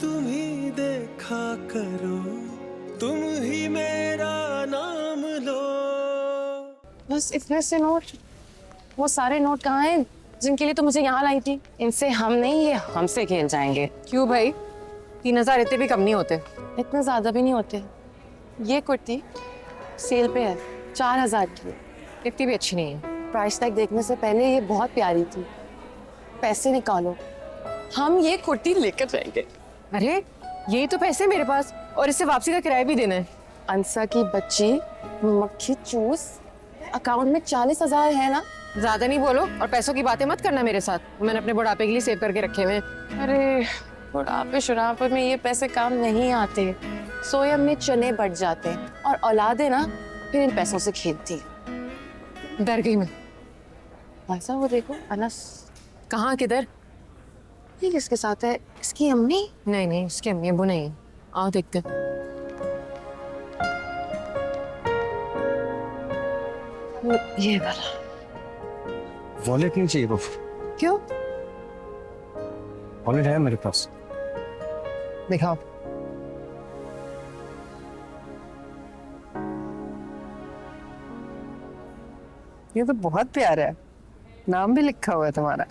तुम ही देखा करो, तुम ही मेरा नाम लो। बस इतने से नोट, वो सारे नोट कहाँ हैं जिनके लिए तुम मुझे यहाँ लाई थी? इनसे हम नहीं, ये हमसे खेल जाएंगे। क्यों भाई, 3000 इतने भी कम नहीं होते। इतने ज्यादा भी नहीं होते। ये कुर्ती सेल पे है, 4000 की। इतनी भी अच्छी नहीं है। प्राइस टैग देखने से पहले ये बहुत प्यारी थी। पैसे निकालो, हम ये कुर्ती लेकर जाएंगे। अरे यही तो पैसे मेरे पास, और इससे वापसी का किराया भी देना है। अंसा की बच्ची, मक्खी चूस, अकाउंट में 40,000 है ना? ज्यादा नहीं बोलो और पैसों की बातें मत करना मेरे साथ। मैंने अपने बुढ़ापे के लिए सेव करके रखे हुए हैं। अरे बुढ़ापे शुरापे में ये पैसे काम नहीं आते। सोयम में चने बढ़ जाते हैं और औलादे ना फिर इन पैसों से खेलती। डर गई मैं। ऐसा वो देखो अनस, कहाँ, किधर? ये किसके साथ है? इसकी अम्मी? नहीं नहीं, उसकी अम्मी अब्बू नहीं। आओ देखते। ये वाला। वॉलेट नहीं चाहिए बफ। क्यों? वॉलेट है मेरे पास, दिखाओ। ये तो बहुत प्यारा है, नाम भी लिखा हुआ है तुम्हारा।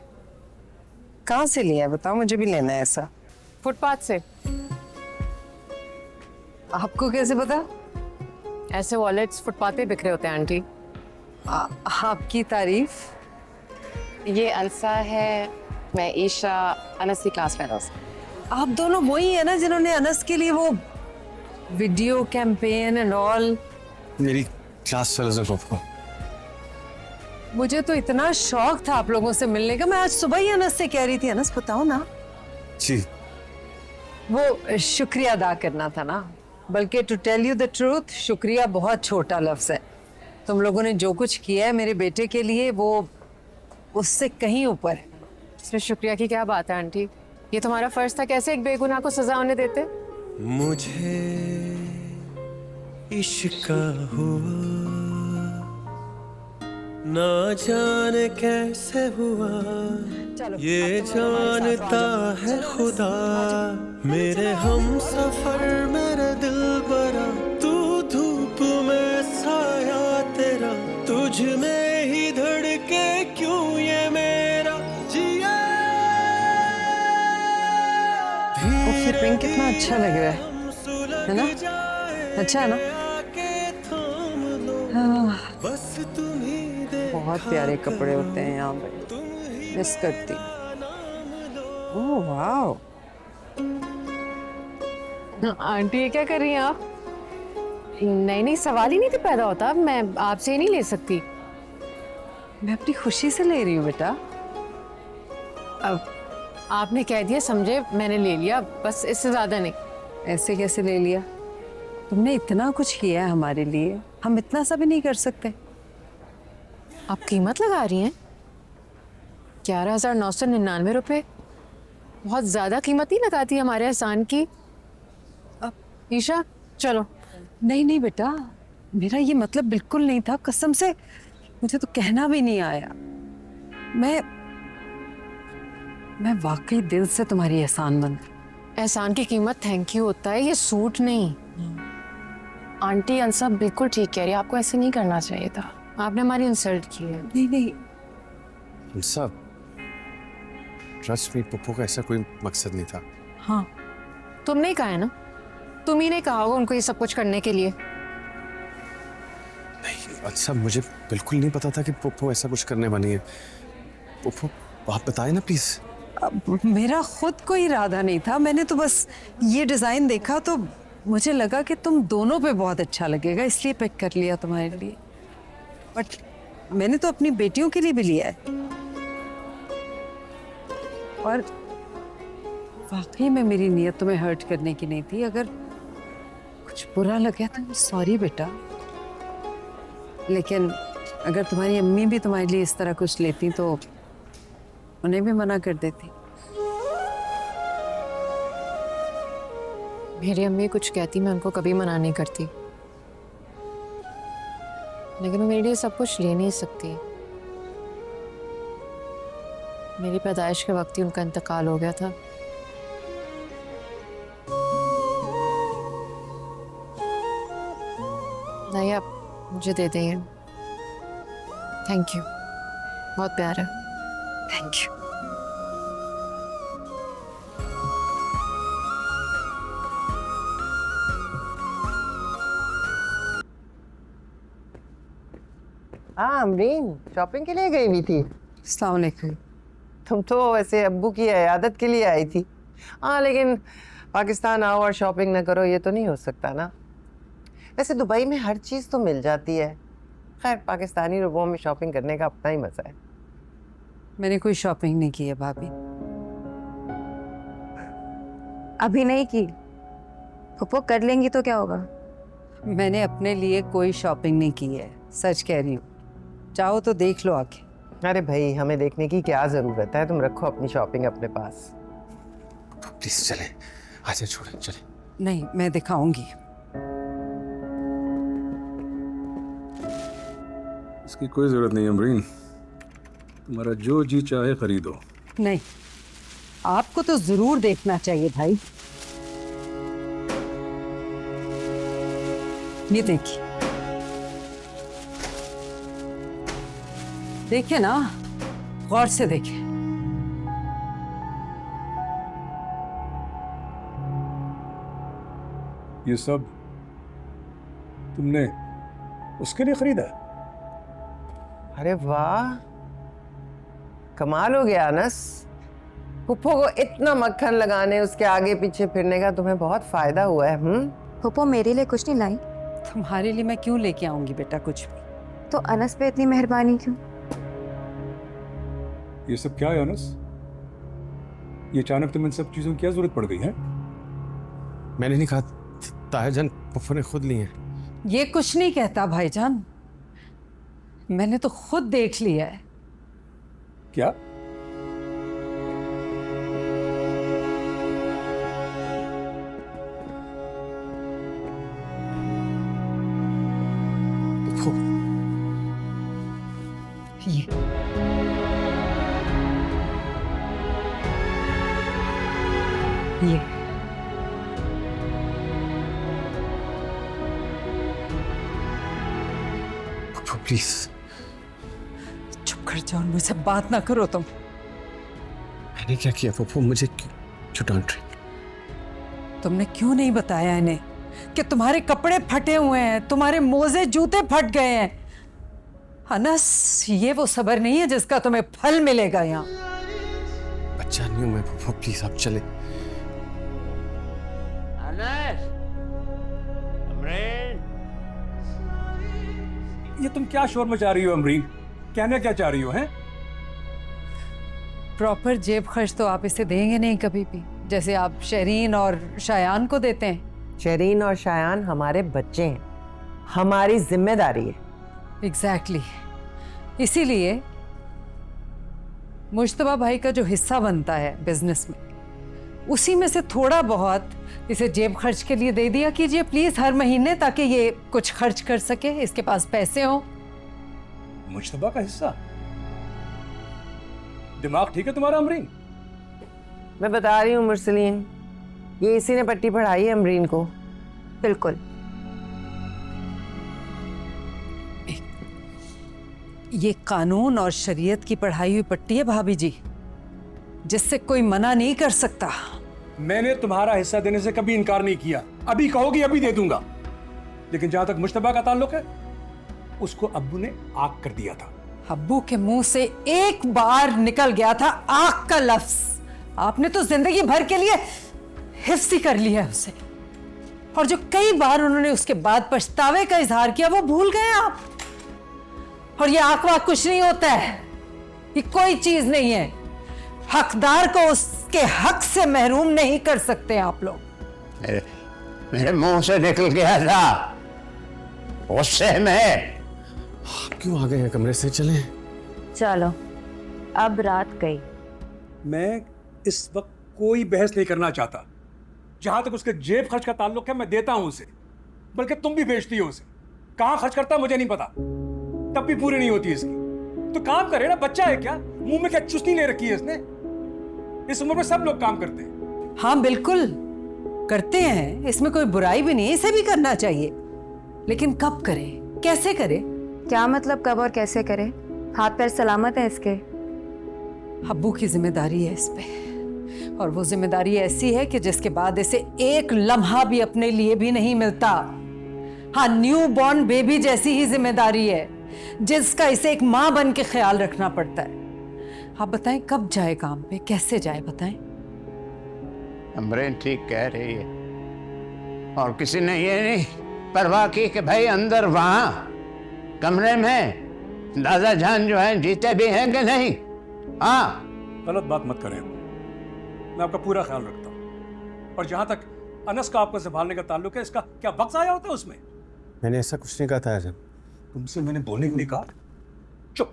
कहाँ से लिया है बताओ, मुझे भी लेना है ऐसा। फुटपाथ से। आपको कैसे पता? ऐसे वॉलेट्स फुटपाथ पे बिखरे होते हैं आंटी। आपकी तारीफ। ये अंसा है, मैं ईशा, अनस की क्लास फेलोज। आप दोनों वही है ना जिन्होंने अनस के लिए वो वीडियो कैंपेन एंड ऑल। मेरी क्लास फेलोज को। मुझे तो इतना शौक था आप लोगों से मिलने का, मैं आज सुबह ही अनस से कह रही थी, अनस बताओ ना। जी। वो शुक्रिया अदा करना था ना, बल्कि to tell you the truth, शुक्रिया बहुत छोटा लफ्ज है। तुम लोगों ने जो कुछ किया है मेरे बेटे के लिए वो उससे कहीं ऊपर है। इसमें शुक्रिया की क्या बात है आंटी? ये तुम्हारा फर्ज था, कैसे एक बेगुनाह को सजा होने देते? मुझे इश्क हुआ, ना जाने कैसे हुआ, ये जानता है खुदा। मेरे हम सफर मेरे दिल बरा, तू धूप में साया तेरा, तुझ में ही धड़के क्यों ये मेरा जिया। ओके पिंक, कितना अच्छा लग रहा है ना? अच्छा है ना? हाँ, बस तुम ही बहुत प्यारे कपड़े होते हैं यहाँ पे, मिस करती। Oh wow. आंटी ये क्या कर रही हैं आप? नहीं नहीं, सवाल ही नहीं तो पैदा होता। मैं आपसे ही नहीं ले सकती। मैं अपनी खुशी से ले रही हूँ बेटा। अब आपने कह दिया, समझे, मैंने ले लिया, बस इससे ज्यादा नहीं। ऐसे कैसे ले लिया? तुमने इतना कुछ किया है हमारे लिए, हम इतना सा भी नहीं कर सकते? आप कीमत लगा रही हैं? 11,999 रुपए बहुत ज्यादा कीमत नहीं लगाती हमारे एहसान की। अब ईशा चलो। नहीं नहीं बेटा, मेरा ये मतलब बिल्कुल नहीं था, कसम से मुझे तो कहना भी नहीं आया। मैं वाकई दिल से तुम्हारी एहसानमंद। एहसान की कीमत थैंक यू होता है, ये सूट नहीं। आंटी अंसा बिल्कुल ठीक कह रही है, आपको ऐसे नहीं करना चाहिए था। आपने हमारी इंसल्ट की है। नहीं नहीं सब ट्रस्ट मी, पप्पू का ऐसा कोई मकसद नहीं था। हाँ, तुमने ही कहा है ना, तुम ही ने कहा होगा उनको ये सब कुछ करने के लिए। नहीं अच्छा, मुझे बिल्कुल नहीं पता था कि पप्पू ऐसा कुछ करने वाली है। पप्पू आप बताए ना प्लीज। अब मेरा खुद कोई इरादा नहीं था, मैंने तो बस ये डिजाइन देखा तो मुझे लगा कि तुम दोनों पे बहुत अच्छा लगेगा, इसलिए पिक कर लिया तुम्हारे लिए। बट मैंने तो अपनी बेटियों के लिए भी लिया है। और वाकई में मेरी नीयत तुम्हें हर्ट करने की नहीं थी। अगर कुछ बुरा लगा तो सॉरी बेटा, लेकिन अगर तुम्हारी अम्मी भी तुम्हारे लिए इस तरह कुछ लेती तो उन्हें भी मना कर देती। मेरी अम्मी कुछ कहती, मैं उनको कभी मना नहीं करती, लेकिन वो मेरे लिए सब कुछ ले नहीं सकती। मेरी पैदाइश के वक्त ही उनका इंतकाल हो गया था। नहीं, आप मुझे दे देंगे। थैंक यू, बहुत प्यार है। Thank you. हाँ अमरीन, शॉपिंग के लिए गई हुई थी। अस्सलाम वालेकुम। तुम तो वैसे अब्बू की इयादत के लिए आई थी। हाँ लेकिन पाकिस्तान आओ और शॉपिंग ना करो, ये तो नहीं हो सकता ना। वैसे दुबई में हर चीज़ तो मिल जाती है। खैर पाकिस्तानी रुपयों में शॉपिंग करने का अपना ही मज़ा है। मैंने कोई शॉपिंग नहीं की है भाभी। अभी नहीं की, फूफो कर लेंगी तो क्या होगा? मैंने अपने लिए कोई शॉपिंग नहीं की है, सच कह रही हूँ। चाहो तो देख लो आके। अरे भाई हमें देखने की क्या ज़रूरत है, तुम रखो अपनी शॉपिंग अपने पास। प्लीज चले, आजा छोड़े चले। नहीं, मैं दिखाऊंगी। इसकी कोई ज़रूरत नहीं अमरीन, तुम्हारा जो जी चाहे खरीदो। नहीं, आपको तो जरूर देखना चाहिए भाई। ये देखिए, देखिए ना, गौर से देखिए। ये सब तुमने उसके लिए खरीदा? अरे वाह, कमाल हो गया अनस। पुप्पो को इतना मक्खन लगाने, उसके आगे पीछे फिरने का तुम्हें बहुत फायदा हुआ है। फूफो मेरे लिए कुछ नहीं लाई? तुम्हारे लिए मैं क्यों लेके आऊंगी बेटा कुछ भी? तो अनस पे इतनी मेहरबानी क्यों? ये सब क्या है अनस? ये अचानक तुम्हें इन सब चीज़ों की क्या जरूरत पड़ गई है? मैंने नहीं कहा, ताहिर जान पप्पू ने खुद ली है। ये कुछ नहीं कहता भाईजान, मैंने तो खुद देख लिया है। क्या? पप्पू ये पप्पू प्लीज। चुप कर जाओ, मुझसे बात ना करो तुम। मैंने क्या किया पप्पू, मुझे क्यों डांट रही? तुमने क्यों नहीं बताया इन्हें कि तुम्हारे कपड़े फटे हुए हैं, तुम्हारे मोजे जूते फट गए हैं? अनस, ये वो सब्र नहीं है जिसका तुम्हें फल मिलेगा यहाँ। बच्चा नहीं हूं मैं पप्पू, प्लीज आप चले। ये तुम क्या शोर मचा रही हो अमरीन? कहना क्या चाह रही हो? हैं? प्रॉपर जेब खर्च तो आप इसे देंगे नहीं कभी भी, जैसे आप शरीन और शायान को देते हैं। शरीन और शायान हमारे बच्चे हैं, हमारी जिम्मेदारी है। एग्जैक्टली इसीलिए मुश्तबा भाई का जो हिस्सा बनता है बिजनेस में, उसी में से थोड़ा बहुत इसे जेब खर्च के लिए दे दिया कीजिए प्लीज हर महीने, ताकि ये कुछ खर्च कर सके, इसके पास पैसे हो। मुश्तबा का हिस्सा? दिमाग ठीक है तुम्हारा अमरीन? मैं बता रही हूँ मुरसलीन, ये इसी ने पट्टी पढ़ाई है अमरीन को। बिल्कुल। ये कानून और शरीयत की पढ़ाई हुई पट्टी है भाभी जी, जिससे कोई मना नहीं कर सकता। मैंने तुम्हारा हिस्सा देने से कभी इनकार नहीं किया, अभी कहोगी अभी दे दूंगा। लेकिन जहां तक मुश्तबा का ताल्लुक है, उसको अब्बू ने आग कर दिया था। अब्बू के मुंह से एक बार निकल गया था आग का लफ्ज, आपने तो जिंदगी भर के लिए हिफ्ज ही कर लिया है उसे। और जो कई बार उन्होंने उसके बाद पछतावे का इजहार किया, वो भूल गए आप। और ये आंख वाक कुछ नहीं होता है, ये कोई चीज नहीं है। हकदार को उसके हक से महरूम नहीं कर सकते आप लोग। मेरे मुंह से निकल गया था उससे मैं। आप क्यों आ गए हैं कमरे से? चलें। चलो, अब रात गई। मैं इस वक्त कोई बहस नहीं करना चाहता। जहां तक उसके जेब खर्च का ताल्लुक है, मैं देता हूं उसे, बल्कि तुम भी बेचती हो उसे। कहां खर्च करता है मुझे नहीं पता, तब भी पूरी नहीं होती इसकी। तो काम करे ना, बच्चा है क्या? मुंह में क्या चुस्ती ले रखी है इसने? इस उम्र में सब लोग काम करते हैं। हाँ बिल्कुल करते हैं, इसमें कोई बुराई भी नहीं है, इसे भी करना चाहिए। लेकिन कब करे, कैसे करे? क्या मतलब कब और कैसे करे? हाथ पैर सलामत है इसके? अब्बू की जिम्मेदारी है इस पे, और वो जिम्मेदारी ऐसी है कि जिसके बाद इसे एक लम्हा भी अपने लिए भी नहीं मिलता। हाँ, न्यू बॉर्न बेबी जैसी ही जिम्मेदारी है जिसका इसे एक माँ बन के ख्याल रखना पड़ता है। आप बताएं कब जाए काम पे, कैसे जाए बताएं? अमरीन ठीक कह रही है, और किसी ने ये नहीं परवाह की कि भाई अंदर वहां कमरे में दादा जान जो है जीते भी हैं कि नहीं। हाँ, गलत बात मत करें, मैं आपका पूरा ख्याल रखता हूँ। और जहां तक अनस का आपको संभालने का ताल्लुक है, इसका क्या वक्त आया होता है उसमें? मैंने ऐसा कुछ नहीं कहा था आजम। तुमसे मैंने बोलने के लिए कहा? चुप,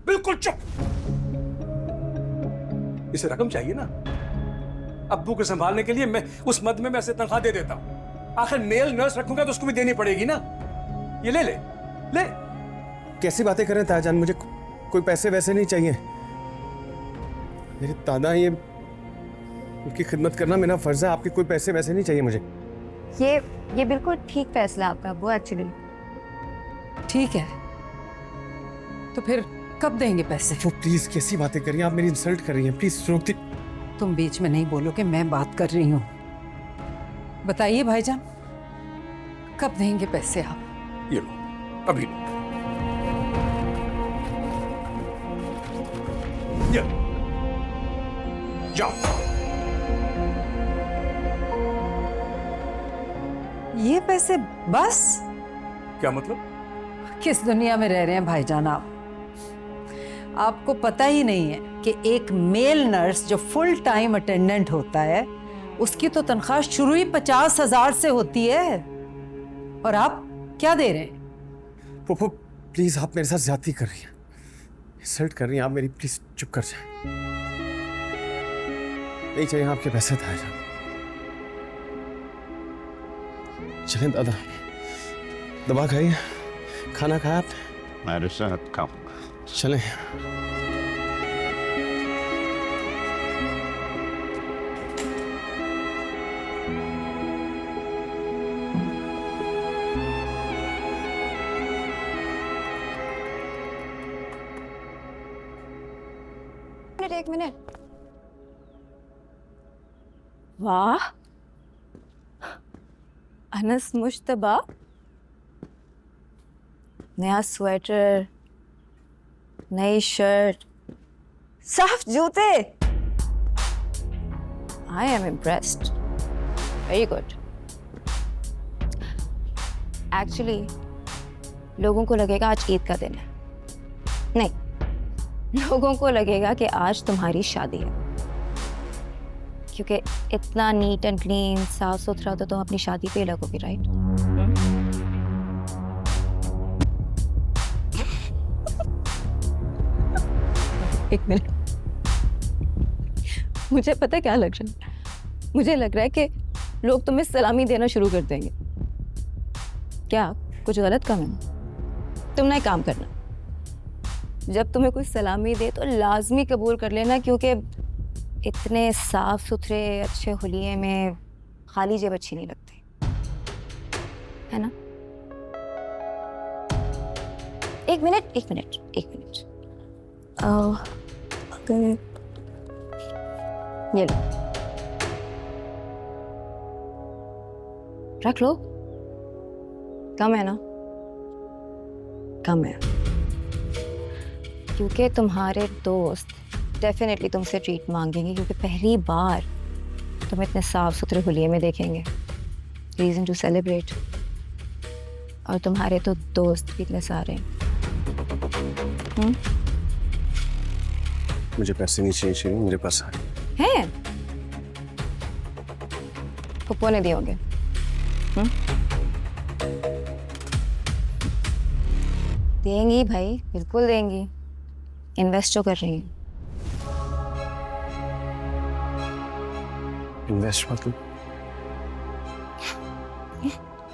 बिल्कुल चुप। इसे रकम चाहिए ना, अब्बू को संभालने के लिए मैं उस मद में ऐसे तनख्वाह दे देता हूं। आखिर मेल नर्स रखूंगा तो उसको भी देनी पड़ेगी ना। ये ले ले ले। कैसी बातें करें ताजान, मुझे कोई पैसे वैसे नहीं चाहिए। मेरे दादा, ये उनकी खिदमत करना मेरा फर्ज है, आपके कोई पैसे वैसे नहीं चाहिए मुझे। ये बिल्कुल ठीक फैसला आपका अब्बू, एक्चुअली। ठीक है, तो फिर कब देंगे पैसे? वो प्लीज कैसी बातें कर रही हैं आप, मेरी इंसल्ट कर रही हैं, प्लीज रोक दी। तुम बीच में नहीं बोलो कि मैं बात कर रही हूँ। बताइए भाईजान, कब देंगे पैसे आप? ये लो, अभी लो। ये जाओ। ये पैसे बस? क्या मतलब? किस दुनिया में रह रहे हैं भाईजान आप? आपको पता ही नहीं है कि एक मेल नर्स जो फुल टाइम अटेंडेंट होता है उसकी तो तनख्वाह शुरू ही 50,000 से होती है, और आप क्या दे रहे हैं? पुप्पो प्लीज, आप मेरे साथ ज्यादती कर रही हैं, इंसल्ट कर रही हैं आप मेरी, प्लीज चुप कर जाए। नहीं चाहिए आपके पैसे ताजान। चलें दादा, दवा खाइए, खाना खाया आपने? मेरे साथ खाऊंगा। चलें। एक मिनट। वाह, अनस मुश्तबा, नया स्वेटर, नई शर्ट, साफ जूते। I am impressed, very good. Actually लोगों को लगेगा आज ईद का दिन है, नहीं, लोगों को लगेगा कि आज तुम्हारी शादी है, क्योंकि इतना नीट एंड क्लीन, साफ सुथरा तो तुम अपनी शादी पे ही लगोगी, राइट? एक मिनट, मुझे पता क्या लग रहा है? मुझे लग रहा है कि लोग तुम्हें सलामी देना शुरू कर देंगे। क्या कुछ गलत काम है? तुम ना एक काम करना, जब तुम्हें कोई सलामी दे तो लाजमी कबूल कर लेना, क्योंकि इतने साफ सुथरे अच्छे हुलिये में खाली जेब अच्छी नहीं लगती, है ना? एक मिनट एक मिनट एक मिनट, ये लो, रख लो। कम है ना? कम है, क्योंकि तुम्हारे दोस्त डेफिनेटली तुमसे ट्रीट मांगेंगे, क्योंकि पहली बार तुम इतने साफ सुथरे हुलिये में देखेंगे। Reason to celebrate. और तुम्हारे तो दोस्त भी इतने सारे हैं। मुझे पैसे नहीं चाहिए, मेरे पास हैं? पप्पू ने दिए होंगे। देंगी भाई, बिल्कुल देंगी, इन्वेस्ट जो कर रही हैं। इन्वेस्ट मतलब?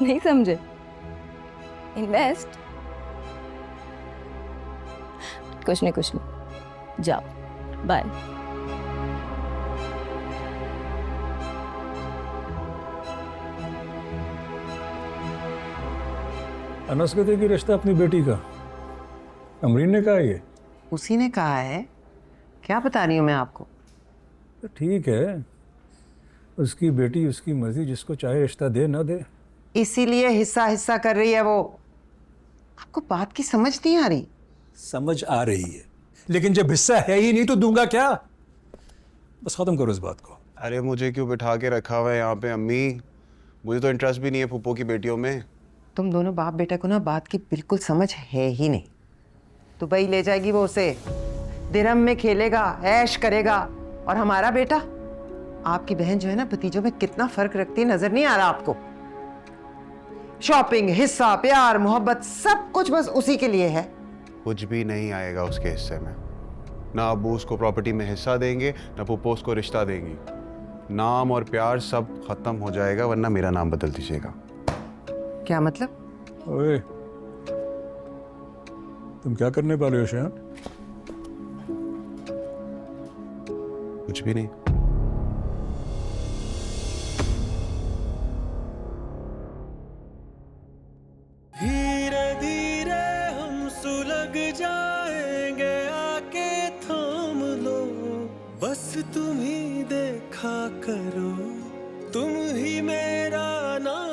नहीं समझे? इन्वेस्ट कुछ नहीं, जाओ, बाय। अनस कहते कि रिश्ता अपनी बेटी का, अमरीन ने कहा ये। उसी ने कहा है, क्या बता रही हूँ मैं आपको। तो ठीक है, उसकी बेटी उसकी मर्जी, जिसको चाहे रिश्ता दे ना दे। इसीलिए हिस्सा हिस्सा कर रही है वो। आपको बात की समझ नहीं आ रही? समझ आ रही है, लेकिन जब हिस्सा है ही नहीं तो दूंगा क्या? बस खत्म करो इस बात को। अरे मुझे क्यों बिठा के रखा हुआ है यहाँ पे अम्मी? मुझे तो इंटरेस्ट भी नहीं है फूफो की बेटियों में। तुम दोनों बाप बेटा को ना बात की बिल्कुल समझ है ही नहीं। दुबई ले जाएगी वो उसे, दिरहम में खेलेगा, ऐश करेगा, और हमारा बेटा, आपकी बहन जो है ना भतीजों में कितना फर्क रखती है, नजर नहीं आ रहा आपको? शॉपिंग, हिस्सा, प्यार, मोहब्बत, सब कुछ बस उसी के लिए है। कुछ भी नहीं आएगा उसके हिस्से में। ना अबू उसको प्रॉपर्टी में हिस्सा देंगे, ना फूफो उसको रिश्ता देंगी। नाम और प्यार सब खत्म हो जाएगा, वरना मेरा नाम बदल दीजिएगा। क्या मतलब? ओए, तुम क्या करने वाले हो शान? कुछ भी नहीं। धीरे धीरे हम सुलग जाएंगे, आके थाम लो, बस तुम ही देखा करो, तुम ही मेरा नाम